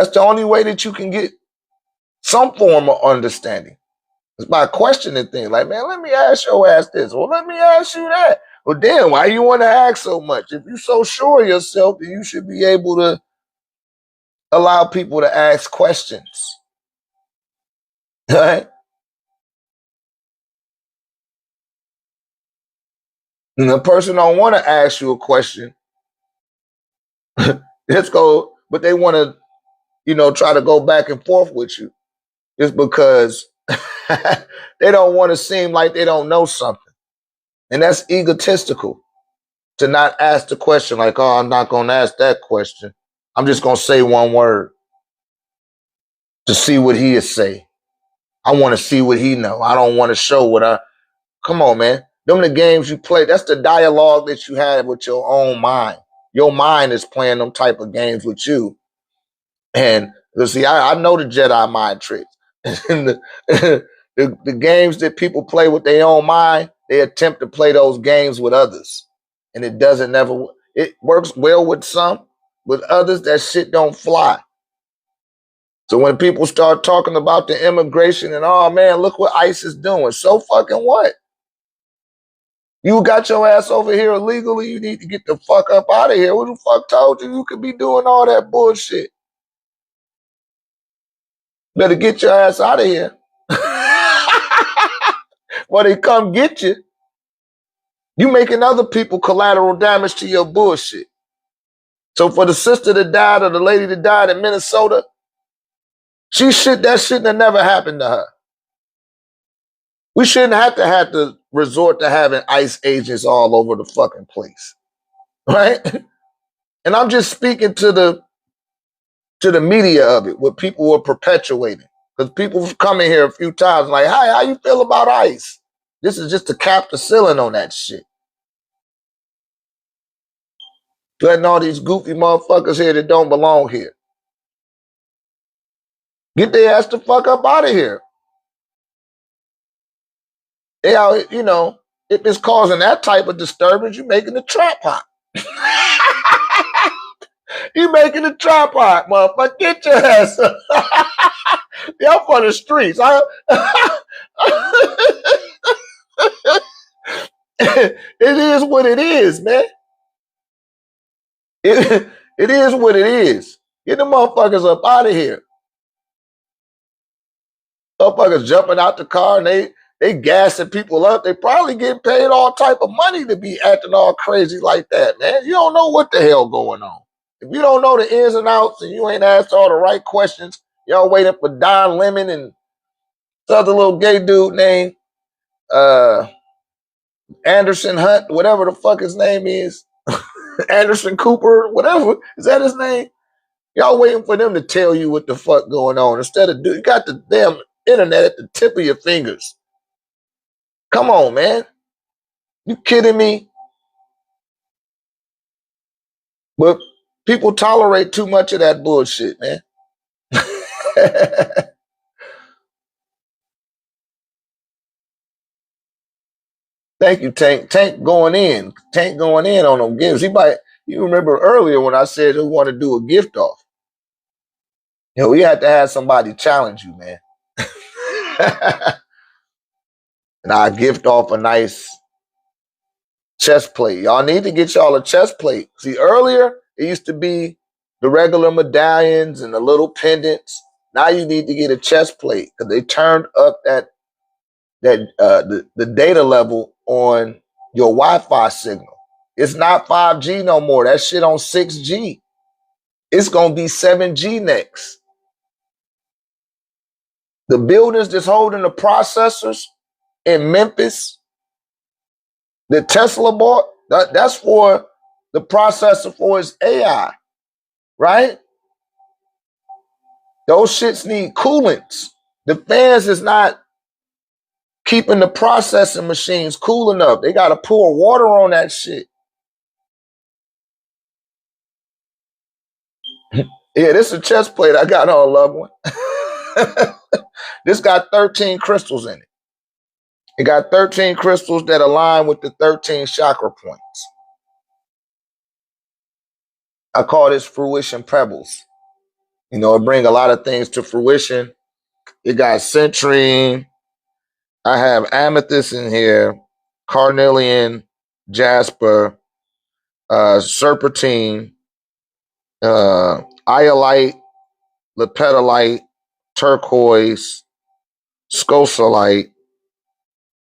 That's the only way that you can get some form of understanding. It's by questioning things. Like, man, let me ask your ass this. Well, let me ask you that. Well, damn, why you want to ask so much? If you're so sure of yourself, then you should be able to allow people to ask questions. Right? And the person don't want to ask you a question. Let's go, but they want to, try to go back and forth with you. It's because they don't want to seem like they don't know something. And that's egotistical to not ask the question like, oh, I'm not going to ask that question. I'm just going to say one word to see what he'll say. I want to see what he know. I don't want to show what I... Come on, man. Them the games you play. That's the dialogue that you had with your own mind. Your mind is playing them type of games with you. And see, I know the Jedi mind tricks. And the games that people play with their own mind, they attempt to play those games with others. And it doesn't never... It works well with some. With others, that shit don't fly. So when people start talking about the immigration and, oh, man, look what ICE is doing. So fucking what? You got your ass over here illegally. You need to get the fuck up out of here. Who the fuck told you could be doing all that bullshit? Better get your ass out of here. When they come get you, you making other people collateral damage to your bullshit. So for the sister that died or the lady that died in Minnesota, that shouldn't have never happened to her. We shouldn't have to resort to having ICE agents all over the fucking place. Right? And I'm just speaking to the media of it, what people were perpetuating. Because people have come in here a few times like, hi, how you feel about ICE? This is just to cap the ceiling on that shit. Letting all these goofy motherfuckers here that don't belong here. Get their ass the fuck up out of here. They out, if it's causing that type of disturbance, you're making the trap hot. You making the trap hot, motherfucker. Get your ass up. Y'all for the streets. It is what it is, man. It is what it is. Get the motherfuckers up out of here. Motherfuckers jumping out the car and they gassing people up. They probably getting paid all type of money to be acting all crazy like that, man. You don't know what the hell going on. If you don't know the ins and outs and you ain't asked all the right questions, y'all waiting for Don Lemon and this other little gay dude named Anderson Hunt, whatever the fuck his name is. Anderson Cooper, whatever. Is that his name? Y'all waiting for them to tell you what the fuck going on. Instead of you got the damn internet at the tip of your fingers. Come on, man. You kidding me? But people tolerate too much of that bullshit, man. Thank you, Tank. Tank going in. Tank going in on them gifts. You remember earlier when I said who want to do a gift off. We had to have somebody challenge you, man. And I gift off a nice chest plate. Y'all need to get y'all a chest plate. See, earlier it used to be the regular medallions and the little pendants. Now you need to get a chest plate because they turned up the data level on your Wi-Fi signal. It's not 5G no more. That shit on 6G. It's gonna be 7G next. The buildings that's holding the processors in Memphis that Tesla bought, that's for the processor for its AI, right? Those shits need coolants. The fans is not keeping the processing machines cool enough. They got to pour water on that shit. Yeah, this is a chest plate I got on, loved one. This got 13 crystals in it. It got 13 crystals that align with the 13 chakra points. I call this fruition pebbles. You know, it bring a lot of things to fruition. It got citrine. I have amethyst in here, carnelian, jasper, serpentine, iolite, lepidolite, turquoise, scosalite,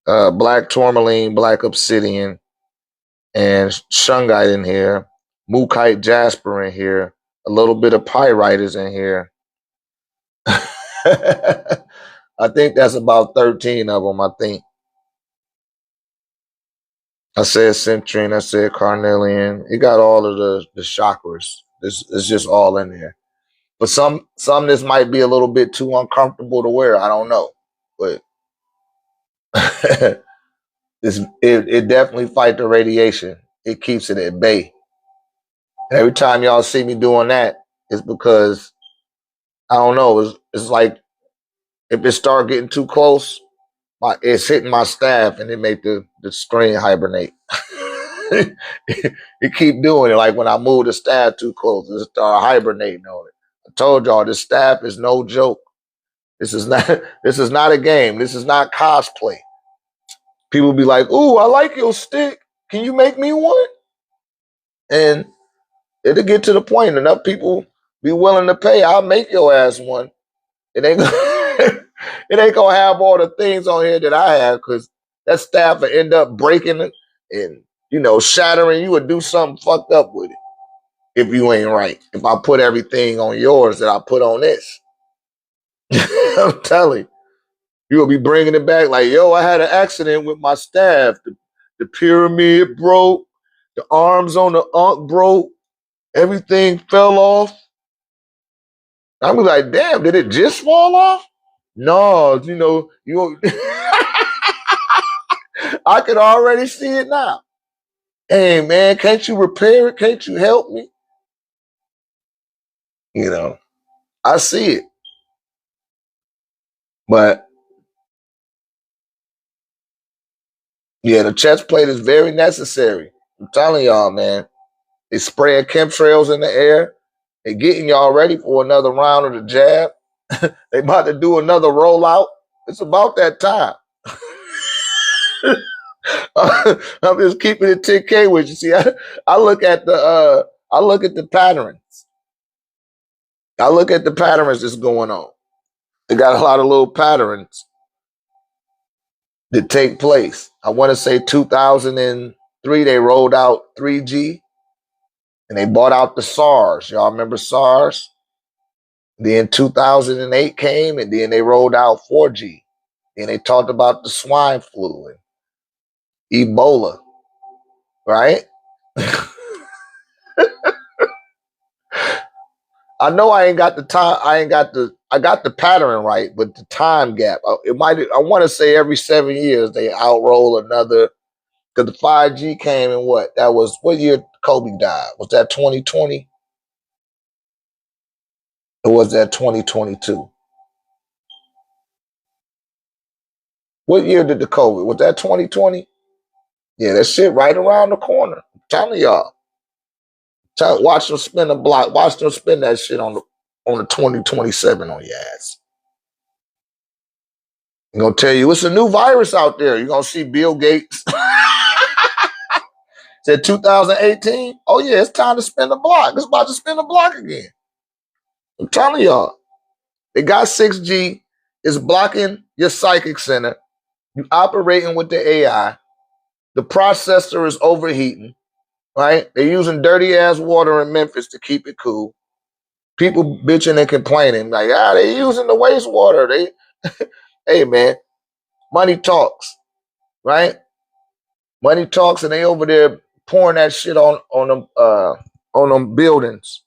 black tourmaline, black obsidian, and shungite in here, mukite jasper in here, a little bit of pyrite is in here. I think that's about 13 of them, I think. I said citrine, I said carnelian. It got all of the chakras. It's just all in there. But some this might be a little bit too uncomfortable to wear. I don't know. But it definitely fight the radiation. It keeps it at bay. And every time y'all see me doing that, it's because I don't know. It's like if it start getting too close, it's hitting my staff and it make the screen hibernate. It keep doing it. Like when I move the staff too close, it start hibernating on it. I told y'all this staff is no joke. This is not a game. This is not cosplay. People be like, "Ooh, I like your stick. Can you make me one?" And it'll get to the point enough people be willing to pay. I'll make your ass one. It ain't it ain't gonna have all the things on here that I have because that staff will end up breaking it and shattering. You would do something fucked up with it if you ain't right. If I put everything on yours that I put on this, I'm telling you. You will be bringing it back like, yo, I had an accident with my staff. The pyramid broke. The arms on the unk broke. Everything fell off. I'm like, damn, did it just fall off? No, you I could already see it now. Hey, man, can't you repair it? Can't you help me? I see it. But yeah, the chest plate is very necessary. I'm telling y'all, man. They spraying chemtrails in the air. They getting y'all ready for another round of the jab. They about to do another rollout. It's about that time. I'm just keeping it 10K with you. See, I look at the patterns. I look at the patterns that's going on. They got a lot of little patterns that take place. I want to say 2003 they rolled out 3G and they bought out the SARS. Y'all remember SARS? Then 2008 came and then they rolled out 4G. And they talked about the swine flu and Ebola, right? I know I ain't got the time. I got the pattern right, but the time gap. I want to say every 7 years they outroll another. Because the 5G came in what year Kobe died? Was that 2020? Or was that 2022? What year did the COVID? Was that 2020? Yeah, that shit right around the corner. I'm telling y'all. Watch them spin the block. Watch them spin that shit on the 2027 on your ass. I'm gonna tell you it's a new virus out there. You're gonna see Bill Gates. Said 2018. Oh yeah, it's time to spin the block. It's about to spin the block again. I'm telling y'all. They got 6G. It's blocking your psychic center. You operating with the AI. The processor is overheating. Right? They're using dirty ass water in Memphis to keep it cool. People bitching and complaining like, they using the wastewater. Hey man, money talks, right? Money talks, and they over there pouring that shit on them buildings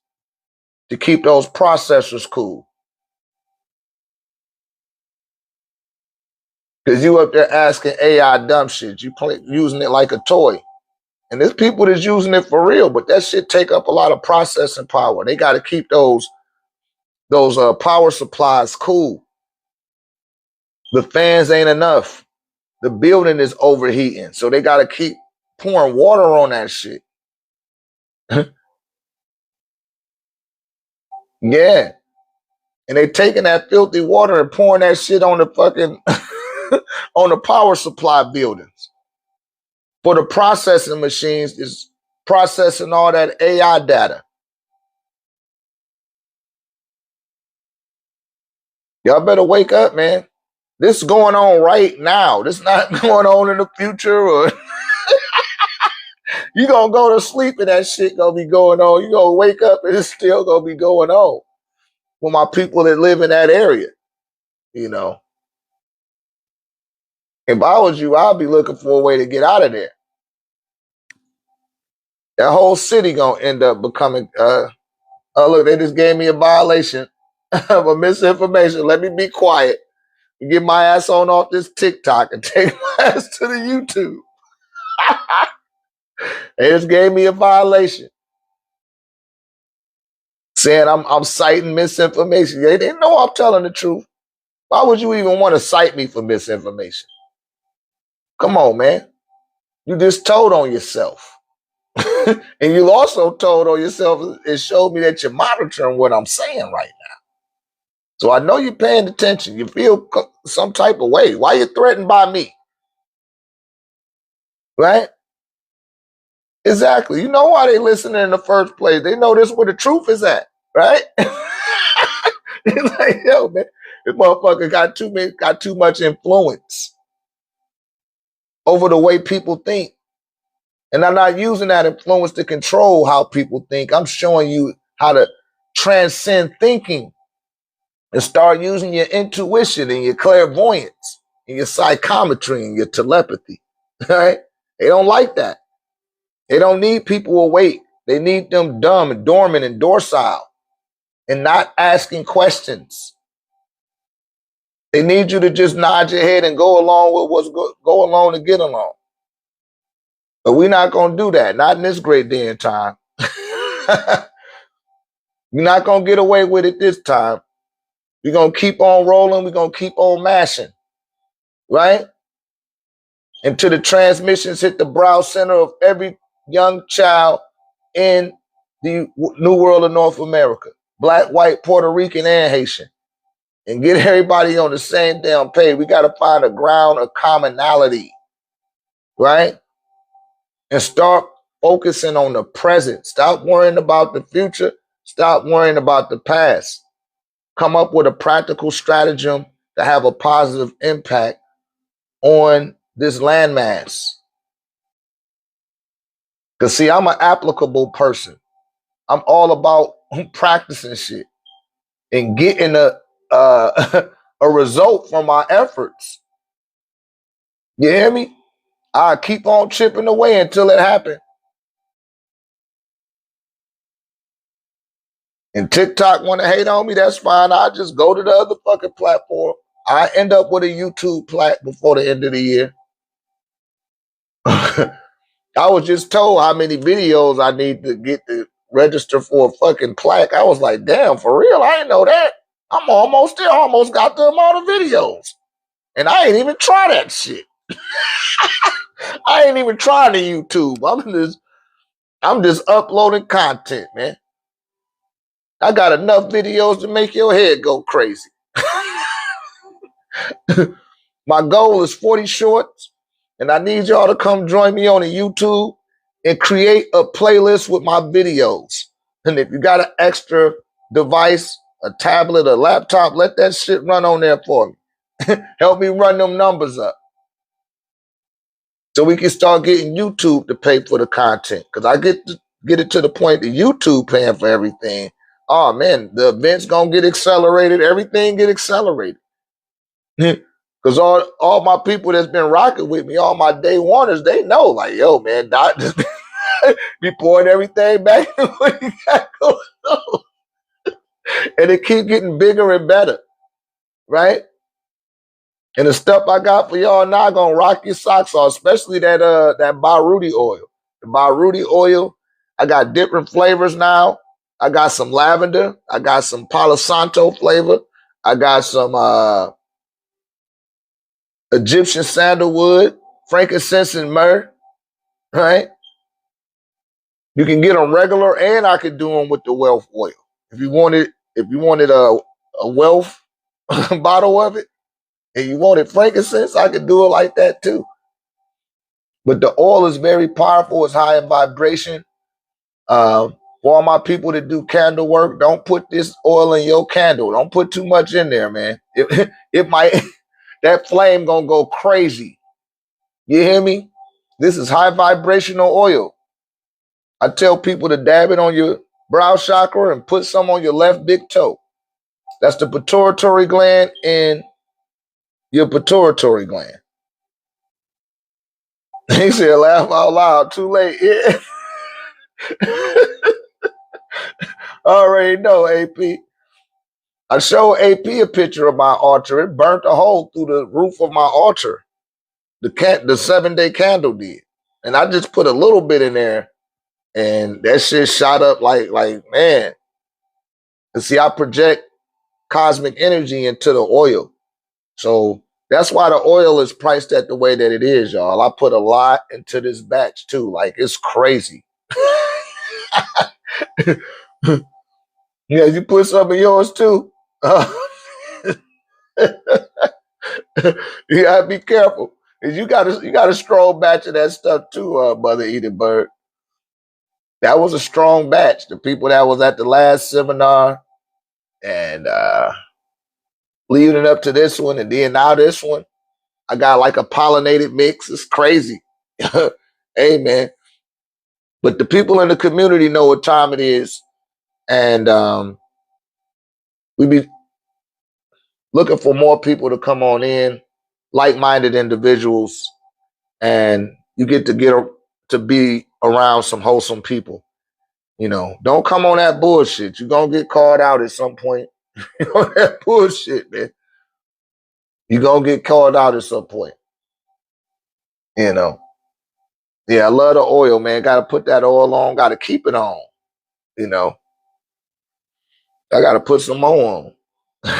to keep those processors cool. Because you up there asking AI dumb shit, using it like a toy. And there's people that's using it for real, but that shit take up a lot of processing power. They got to keep those power supplies cool. The fans ain't enough. The building is overheating, so they got to keep pouring water on that shit. Yeah. And they taking that filthy water and pouring that shit on the fucking on the power supply buildings. For the processing machines is processing all that AI data. Y'all better wake up, man. This is going on right now. This is not going on in the future. Or you gonna go to sleep and that shit gonna be going on. You gonna wake up and it's still gonna be going on. For my people that live in that area, you know. If I was you, I'd be looking for a way to get out of there. That whole city gonna end up becoming. Oh look, they just gave me a violation of a misinformation. Let me be quiet and get my ass on off this TikTok and take my ass to the YouTube. They just gave me a violation, saying I'm citing misinformation. They know I'm telling the truth. Why would you even want to cite me for misinformation? Come on, man. You just told on yourself. And you also told on yourself, it showed me that you're monitoring what I'm saying right now. So I know you're paying attention. You feel some type of way. Why you threatened by me? Right? Exactly. You know why they listening in the first place. They know this where the truth is at. Right? It's like, yo, man, this motherfucker got too much influence over the way people think. And I'm not using that influence to control how people think. I'm showing you how to transcend thinking and start using your intuition and your clairvoyance and your psychometry and your telepathy. Right? They don't like that. They don't need people awake. They need them dumb and dormant and docile and not asking questions. They need you to just nod your head and go along with what's go along to get along. But we're not going to do that. Not in this great day and time. You're not going to get away with it this time. We're going to keep on rolling. We're going to keep on mashing. Right? Until the transmissions hit the brow center of every young child in the New World of North America. Black, white, Puerto Rican, and Haitian. And get everybody on the same damn page. We got to find a ground of commonality. Right? And start focusing on the present. Stop worrying about the future. Stop worrying about the past. Come up with a practical stratagem to have a positive impact on this landmass. Because, see, I'm an applicable person. I'm all about practicing shit and getting a result from my efforts. You hear me? I keep on chipping away until it happens. And TikTok want to hate on me, that's fine. I'll just go to the other fucking platform. I end up with a YouTube plaque before the end of the year. I was just told how many videos I need to get to register for a fucking plaque. I was like, damn, for real? I didn't know that. I'm almost there. I almost got the amount of videos. And I ain't even try that shit. I ain't even trying the YouTube. I'm just uploading content, man. I got enough videos to make your head go crazy. My goal is 40 shorts, and I need y'all to come join me on the YouTube and create a playlist with my videos. And if you got an extra device, a tablet, a laptop, let that shit run on there for me. Help me run them numbers up. So we can start getting YouTube to pay for the content. Because I get it to the point that YouTube paying for everything. Oh man, the event's gonna get accelerated, everything get accelerated. Because all my people that's been rocking with me, all my day oneers, they know, like, yo, man, Doc just be pouring everything back in what you got going on. And it keep getting bigger and better, right? And the stuff I got for y'all now gonna rock your socks off, especially that Baruti oil. The Baruti oil, I got different flavors now. I got some lavender. I got some Palo Santo flavor. I got some Egyptian sandalwood, frankincense, and myrrh, right? You can get them regular, and I could do them with the wealth oil. If you wanted a wealth bottle of it, and you wanted frankincense, I could do it like that too. But the oil is very powerful. It's high in vibration. For all my people that do candle work, don't put this oil in your candle. Don't put too much in there, man. It might, that flame gonna go crazy. You hear me? This is high vibrational oil. I tell people to dab it on your brow chakra and put some on your left big toe. That's the pituitary gland and your pituitary gland. He said, laugh out loud. Too late. Yeah. Already know, AP. I showed AP a picture of my altar. It burnt a hole through the roof of my altar. The 7-day candle did. And I just put a little bit in there, and that shit shot up like man. And see, I project cosmic energy into the oil. So that's why the oil is priced at the way that it is, y'all. I put a lot into this batch too. Like, it's crazy. Yeah, you put some in yours too. You gotta be careful. You gotta stroll batch of that stuff too, Mother Eating Bird. That was a strong batch. The people that was at the last seminar and leading it up to this one, and then now this one, I got like a pollinated mix. It's crazy. Hey, man. But the people in the community know what time it is. And we be looking for more people to come on in, like-minded individuals, and you get to be around some wholesome people. You know, don't come on that bullshit. You're going to get called out at some point. On that bullshit, man. You're going to get called out at some point. You know. Yeah, I love the oil, man. Got to put that oil on. Got to keep it on. You know. I got to put some more on.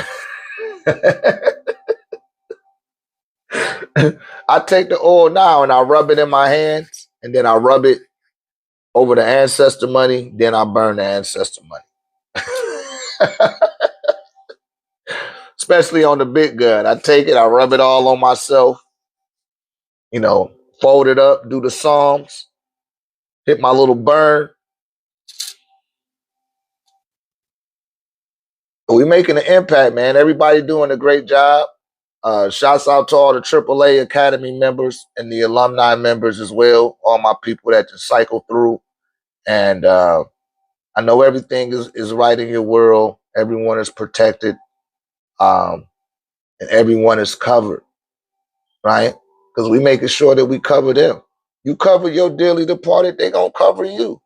I take the oil now and I rub it in my hands, and then I rub it over the ancestor money. Then I burn the ancestor money. Especially on the big gun. I take it, I rub it all on myself, you know, fold it up, do the Psalms, hit my little burn. We making an impact, man. Everybody doing a great job. Shouts out to all the AAA Academy members and the alumni members as well. All my people that just cycle through. And I know everything is right in your world. Everyone is protected. And everyone is covered, right? Because we making sure that we cover them. You cover your dearly departed, they gonna cover you.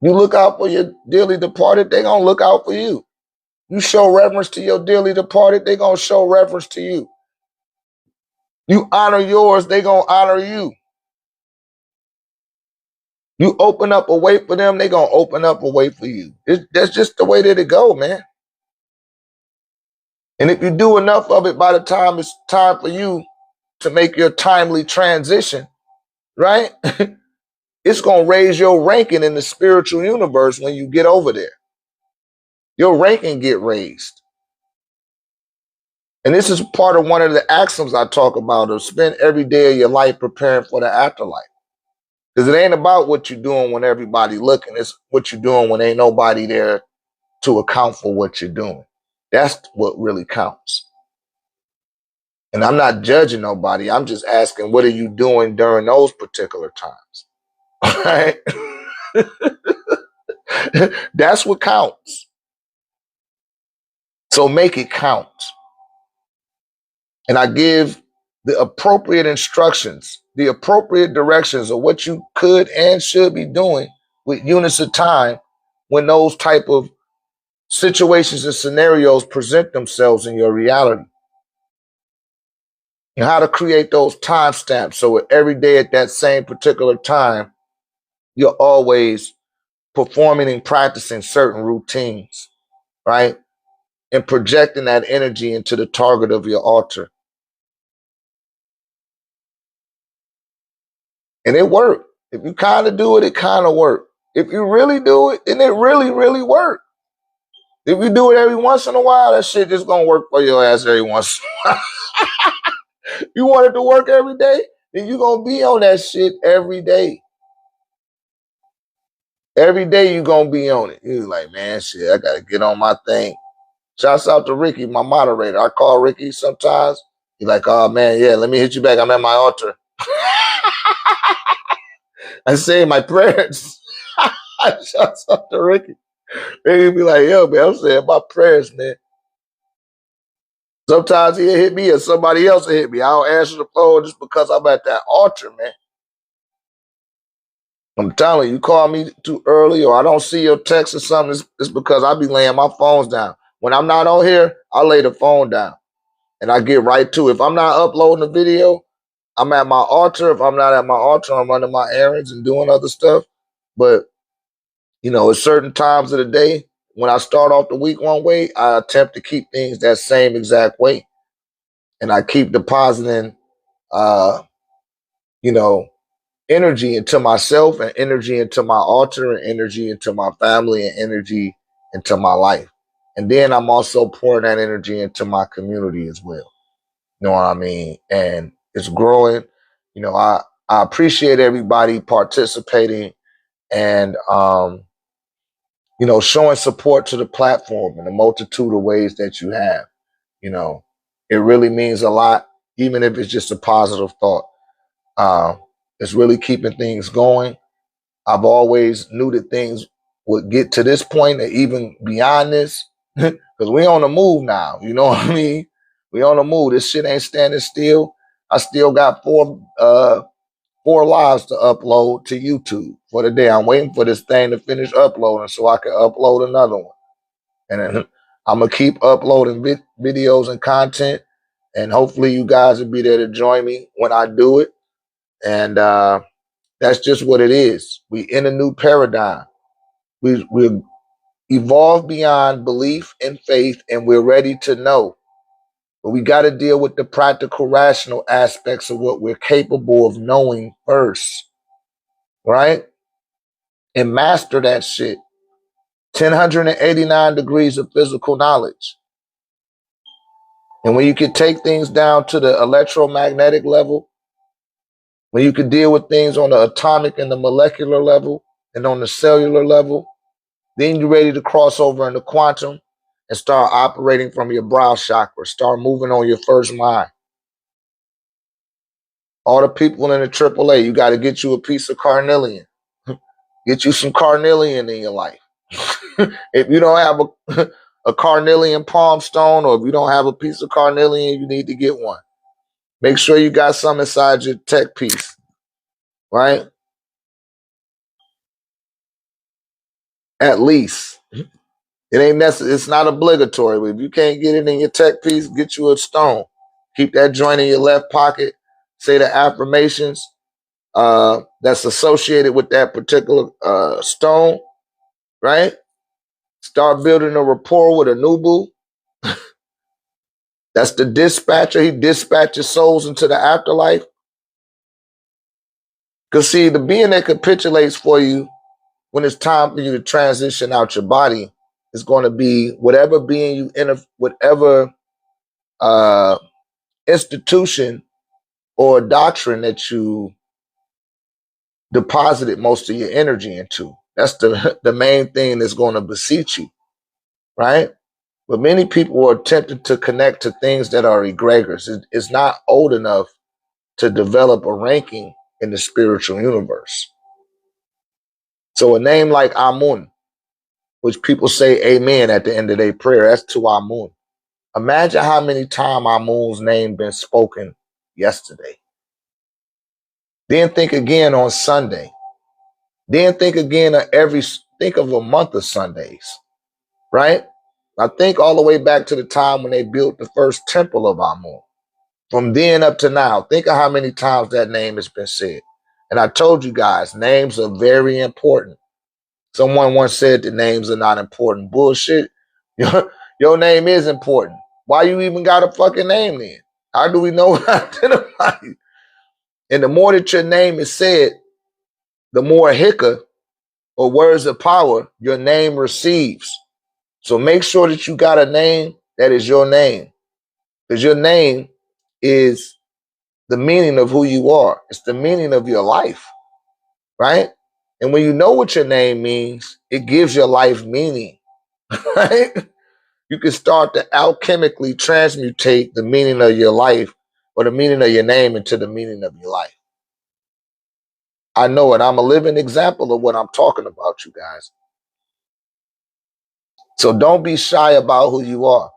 You look out for your dearly departed, they gonna look out for you. You show reverence to your dearly departed, they gonna show reverence to you. You honor yours, they gonna honor you. You open up a way for them, they gonna open up a way for you. That's just the way that it go, man. And if you do enough of it, by the time it's time for you to make your timely transition, right? It's going to raise your ranking in the spiritual universe when you get over there. Your ranking get raised. And this is part of one of the axioms I talk about, of spend every day of your life preparing for the afterlife. Because it ain't about what you're doing when everybody looking. It's what you're doing when ain't nobody there to account for what you're doing. That's what really counts. And I'm not judging nobody. I'm just asking, what are you doing during those particular times? Right? That's what counts. So make it count. And I give the appropriate instructions, the appropriate directions of what you could and should be doing with units of time when those type of situations and scenarios present themselves in your reality. And how to create those timestamps so every day at that same particular time, you're always performing and practicing certain routines, right? And projecting that energy into the target of your altar. And it worked. If you kind of do it, it kind of worked. If you really do it, then it really, really worked. If you do it every once in a while, that shit just gonna work for your ass every once in a while. You want it to work every day, then you gonna be on that shit every day. Every day you gonna be on it. You like, man, shit, I gotta get on my thing. Shouts out to Ricky, my moderator. I call Ricky sometimes. He's like, oh man, yeah, let me hit you back. I'm at my altar. I say my prayers. Shouts out to Ricky. Ricky be like, yo, man, I'm saying my prayers, man. Sometimes he'll hit me or somebody else will hit me. I don't answer the phone just because I'm at that altar, man. I'm telling you, call me too early or I don't see your text or something, it's because I be laying my phones down. When I'm not on here, I lay the phone down and I get right to it. If I'm not uploading a video, I'm at my altar. If I'm not at my altar, I'm running my errands and doing other stuff. But, you know, at certain times of the day, when I start off the week one way, I attempt to keep things that same exact way. And I keep depositing, you know, energy into myself and energy into my altar and energy into my family and energy into my life. And then I'm also pouring that energy into my community as well. You know what I mean? And it's growing. You know, I appreciate everybody participating and, you know, showing support to the platform in a multitude of ways that you have. You know, it really means a lot, even if it's just a positive thought. It's really keeping things going. I've always knew that things would get to this point and even beyond this because we on the move now. You know what I mean? We on the move. This shit ain't standing still. I still got four lives to upload to YouTube for the day. I'm waiting for this thing to finish uploading so I can upload another one. And then I'm going to keep uploading videos and content. And hopefully you guys will be there to join me when I do it. And that's just what it is. We in a new paradigm. We're evolved beyond belief and faith, and we're ready to know. But we got to deal with the practical, rational aspects of what we're capable of knowing first, right? And master that shit. 1,089 degrees of physical knowledge. And when you can take things down to the electromagnetic level, when you can deal with things on the atomic and the molecular level and on the cellular level, then you're ready to cross over into quantum and start operating from your brow chakra. Start moving on your first mind. All the people in the AAA, you got to get you a piece of carnelian. Get you some carnelian in your life. If you don't have a carnelian palm stone, or if you don't have a piece of carnelian, you need to get one. Make sure you got some inside your tech piece, right? At least. It ain't necessary. It's not obligatory. But if you can't get it in your tech piece, get you a stone. Keep that joint in your left pocket. Say the affirmations that's associated with that particular stone, right? Start building a rapport with Anubu. That's the dispatcher. He dispatches souls into the afterlife. Because see, the being that capitulates for you when it's time for you to transition out your body is going to be whatever being you in, whatever institution or doctrine that you deposited most of your energy into. That's the main thing that's going to beseech you, right? But many people are tempted to connect to things that are egregors. It's not old enough to develop a ranking in the spiritual universe. So a name like Amun, which people say amen at the end of their prayer, that's to Amun. Imagine how many times Amun's name been spoken yesterday. Then think again on Sunday. Then think again of think of a month of Sundays, right? I think all the way back to the time when they built the first temple of Amun. From then up to now, think of how many times that name has been said. And I told you guys, names are very important. Someone once said that names are not important. Bullshit. Your name is important. Why you even got a fucking name then? How do we know how to identify you? And the more that your name is said, the more hikah or words of power your name receives. So make sure that you got a name that is your name, because your name is the meaning of who you are. It's the meaning of your life, right? And when you know what your name means, it gives your life meaning, right? You can start to alchemically transmutate the meaning of your life or the meaning of your name into the meaning of your life. I know it. I'm a living example of what I'm talking about, you guys. So don't be shy about who you are,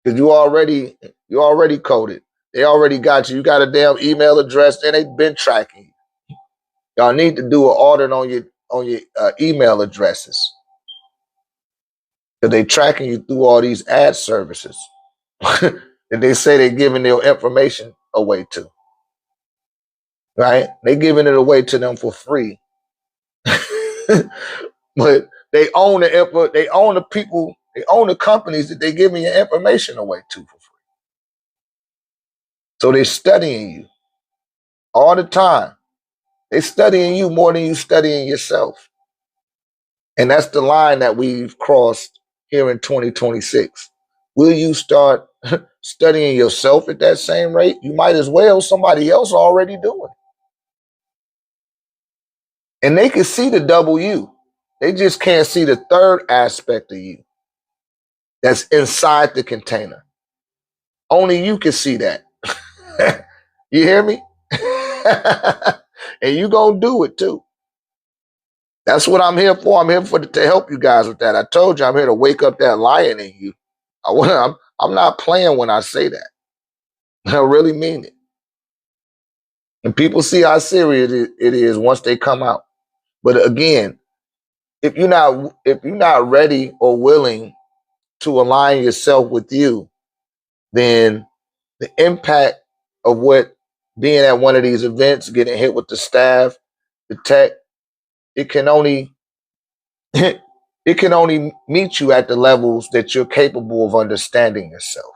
because you already coded. They already got you. You got a damn email address, and they've been tracking you. Y'all need to do an audit on your email addresses, because they tracking you through all these ad services that they say they're giving their information away to. Right? They giving it away to them for free, but they own they own the people, they own the companies that they giving your information away to for free. So they're studying you all the time. They're studying you more than you studying yourself. And that's the line that we've crossed here in 2026. Will you start studying yourself at that same rate? You might as well. Somebody else already doing it. And they can see the double you. They just can't see the third aspect of you that's inside the container. Only you can see that. You hear me? And you gonna do it too. That's what I'm here for. I'm here to help you guys with that. I told you I'm here to wake up that lion in you. I'm not playing when I say that. I really mean it. And people see how serious it is once they come out. But again, if you're not ready or willing to align yourself with you, then the impact of what being at one of these events, getting hit with the staff, the tech, it can only it can only meet you at the levels that you're capable of understanding yourself.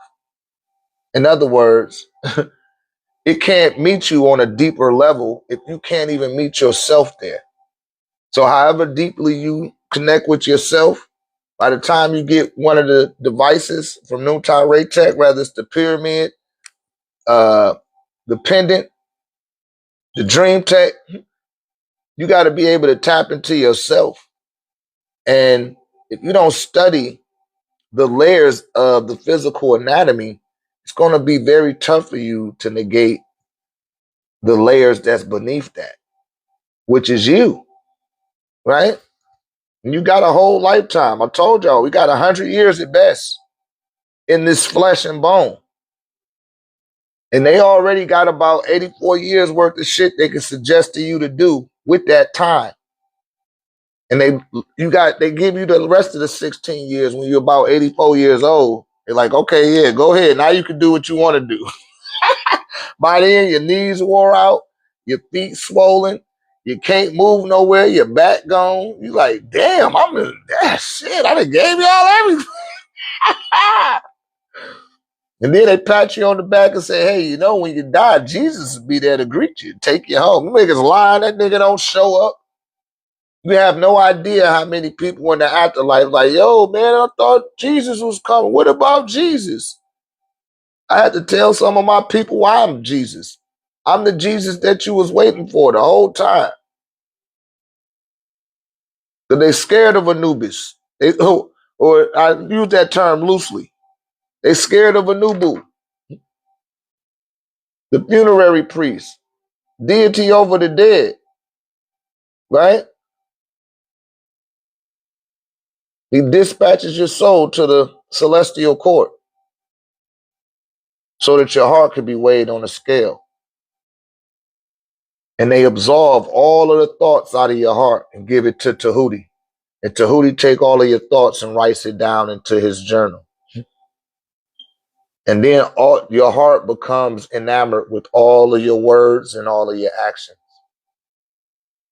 In other words, it can't meet you on a deeper level if you can't even meet yourself there. So however deeply you connect with yourself, by the time you get one of the devices from OrgoniteTEK, whether it's the pyramid, the pendant, the dream tech, you got to be able to tap into yourself. And if you don't study the layers of the physical anatomy, it's going to be very tough for you to negate the layers that's beneath that, which is you, right? And you got a whole lifetime. I told y'all, we got 100 years at best in this flesh and bone. And they already got about 84 years worth of shit they can suggest to you to do with that time. And they give you the rest of the 16 years when you're about 84 years old. They're like, okay, yeah, go ahead. Now you can do what you want to do. By then, your knees wore out, your feet swollen, you can't move nowhere, your back gone. You like, damn, I'm in that shit. I done gave y'all everything. And then they pat you on the back and say, hey, you know, when you die, Jesus will be there to greet you, take you home. You niggas lying, that nigga don't show up. You have no idea how many people in the afterlife like, yo, man, I thought Jesus was coming. What about Jesus? I had to tell some of my people why I'm Jesus. I'm the Jesus that you was waiting for the whole time. Because they scared of Anubis. Or I use that term loosely. They scared of Anubu, the funerary priest, deity over the dead, right? He dispatches your soul to the celestial court so that your heart can be weighed on a scale. And they absolve all of the thoughts out of your heart and give it to Tahuti. And Tahuti take all of your thoughts and writes it down into his journal. And then your heart becomes enamored with all of your words and all of your actions.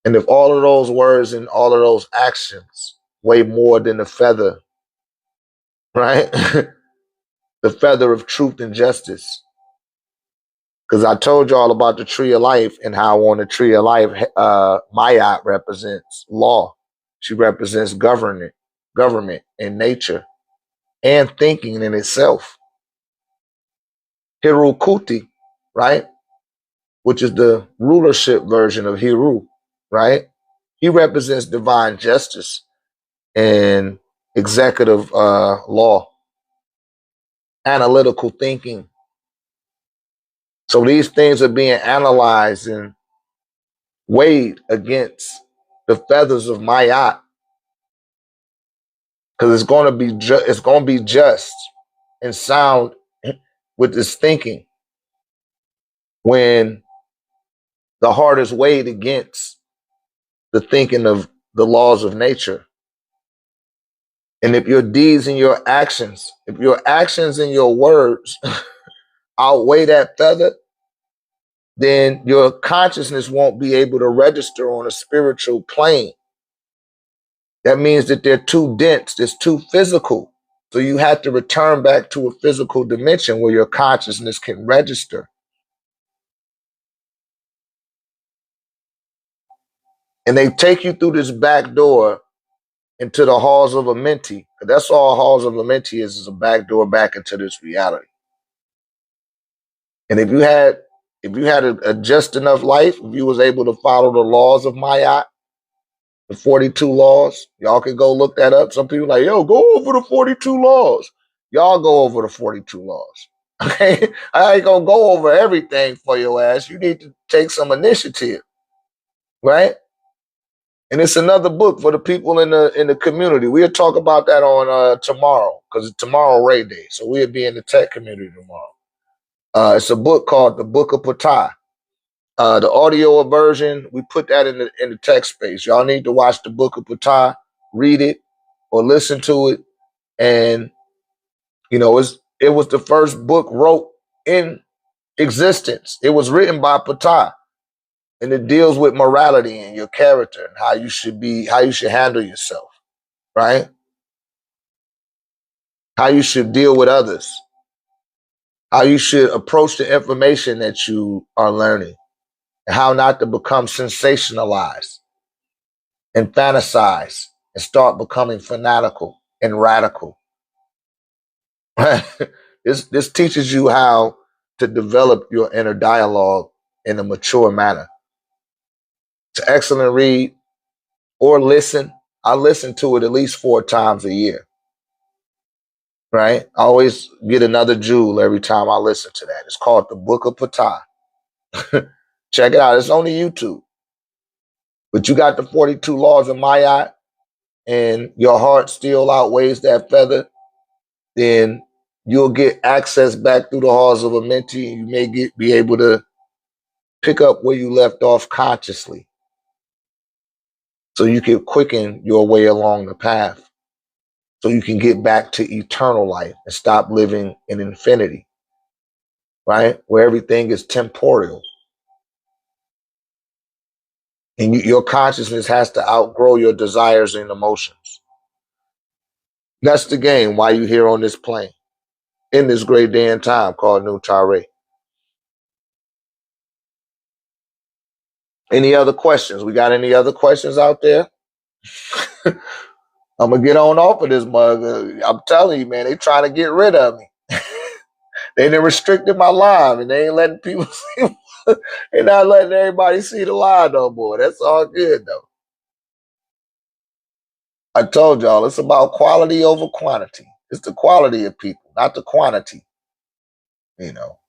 And if all of those words and all of those actions weigh more than the feather, right? The feather of truth and justice. Because I told y'all about the tree of life and how on the tree of life, Mayat represents law. She represents government. government in nature and thinking in itself. Hirukuti, right? Which is the rulership version of Hiru, right? He represents divine justice and executive law, analytical thinking. So these things are being analyzed and weighed against the feathers of Mayat, because it's going to be it's going to be just and sound with this thinking when the heart is weighed against the thinking of the laws of nature. And if your deeds and your actions, if your actions and your words outweigh that feather, then your consciousness won't be able to register on a spiritual plane. That means that they're too dense, it's too physical. So you have to return back to a physical dimension where your consciousness can register. And they take you through this back door into the halls of Amenti. That's all halls of Amenti is a back door back into this reality. And if you had a just enough life, if you was able to follow the laws of Mayat, the 42 laws, y'all can go look that up. Some people like, yo, go over the 42 laws. Y'all go over the 42 laws. Okay? I ain't gonna go over everything for your ass. You need to take some initiative, right? And it's another book for the people in the community. We'll talk about that on tomorrow, because tomorrow Ray Day. So we'll be in the tech community tomorrow. It's a book called The Book of Ptah. The audio version, we put that in the text space. Y'all need to watch The Book of Ptah, read it, or listen to it. And you know, it was the first book wrote in existence. It was written by Ptah, and it deals with morality and your character and how you should handle yourself, right? How you should deal with others, how you should approach the information that you are learning, and how not to become sensationalized and fantasize and start becoming fanatical and radical. This teaches you how to develop your inner dialogue in a mature manner. It's an excellent read, or listen. I listen to it at least 4 times a year. Right? I always get another jewel every time I listen to that. It's called The Book of Ptah. Check it out. It's on the YouTube. But you got the 42 laws of Mayat, and your heart still outweighs that feather, then you'll get access back through the halls of Amenti, and you may be able to pick up where you left off consciously, so you can quicken your way along the path, so you can get back to eternal life and stop living in infinity, right? Where everything is temporal. And your consciousness has to outgrow your desires and emotions. That's the game while you're here on this plane, in this great day and time called New Tare. Any other questions? We got any other questions out there? I'm going to get on off of this mug. I'm telling you, man, they trying to get rid of me. They done restricted my live, and they ain't letting people see. They're not letting everybody see the live no more. That's all good, though. I told y'all, it's about quality over quantity. It's the quality of people, not the quantity. You know,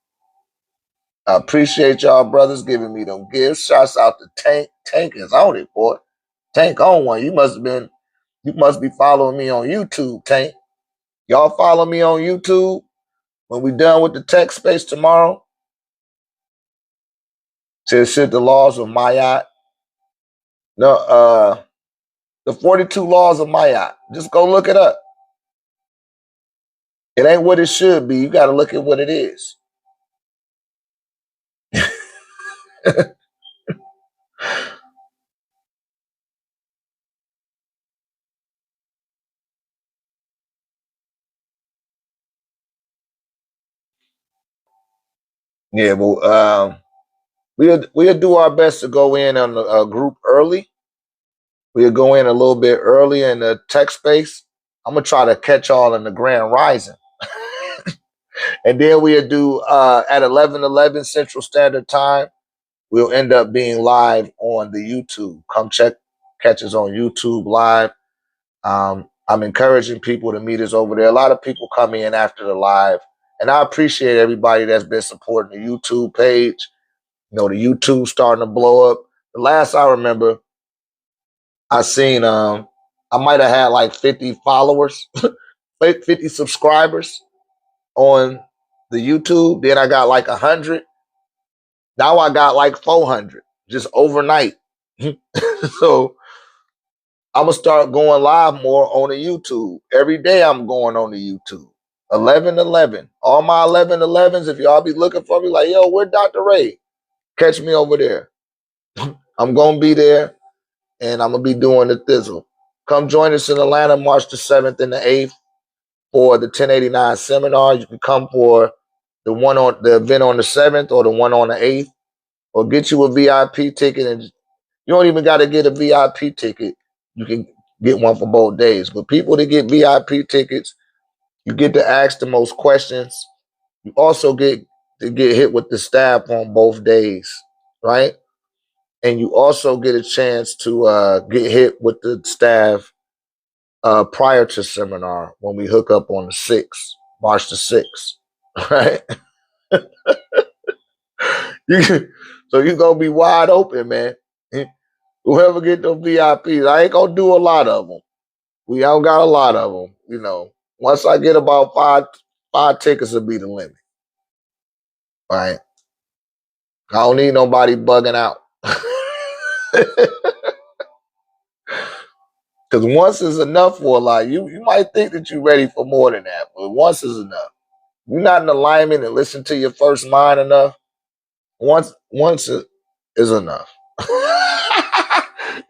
I appreciate y'all brothers giving me them gifts. Shouts out to Tank. Tank is on it, boy. Tank on one. You must be following me on YouTube, Tank. Y'all follow me on YouTube. When we done with the tech space tomorrow, says shit, the laws of Mayat. No, the 42 laws of Mayat. Just go look it up. It ain't what it should be. You got to look at what it is. Yeah, but we'll do our best to go in on a group early. We'll go in a little bit early in the tech space I'm gonna try to catch y'all in the grand rising. And then we'll do at 11:11 Central Standard Time. We'll end up being live on the YouTube. Come catch us on YouTube live. I'm encouraging people to meet us over there. A lot of people come in after the live, and I appreciate everybody that's been supporting the YouTube page. You know, the YouTube starting to blow up. The last I remember, I seen I might have had like 50 followers, 50 subscribers on the YouTube. Then I got like 100. Now I got like 400 just overnight. So I'm gonna start going live more on the YouTube. Every day I'm going on the YouTube. 11:11. All my 11:11s, if y'all be looking for me, like, yo, where Dr. Ray? Catch me over there. I'm gonna be there, and I'm gonna be doing the thizzle. Come join us in Atlanta, March the 7th and the 8th for the 1089 seminar. You can come for the event on the 7th or the one on the 8th, or get you a VIP ticket. And you don't even got to get a VIP ticket. You can get one for both days. But people that get VIP tickets, you get to ask the most questions. You also get to get hit with the staff on both days, right? And you also get a chance to get hit with the staff prior to seminar when we hook up on the 6th, March the 6th, right? So you're going to be wide open, man. Whoever get those VIPs, I ain't going to do a lot of them. We don't got a lot of them, you know. Once I get about five tickets will be the limit, right? I don't need nobody bugging out. Because once is enough for a lot. You might think that you're ready for more than that, but once is enough. You're not in alignment and listen to your first mind enough. Once is enough.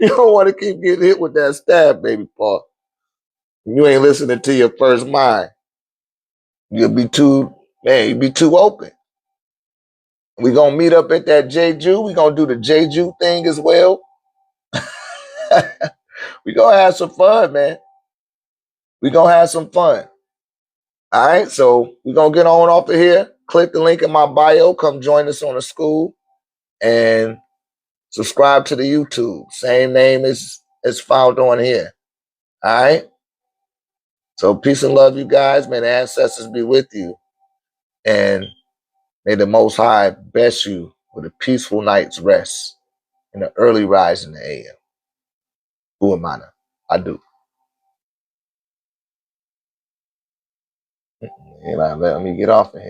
You don't want to keep getting hit with that stab, baby Paul. You ain't listening to your first mind. You'll be too open. We gonna meet up at that Jeju. We gonna do the Jeju thing as well. We gonna have some fun, man. We gonna have some fun. All right, so we gonna get on off of here. Click the link in my bio. Come join us on the school and subscribe to the YouTube. Same name is found on here. All right. So peace and love, you guys. May the ancestors be with you, and may the Most High bless you with a peaceful night's rest and an early rise in the AM. Uamana. I do. Let me get off of here.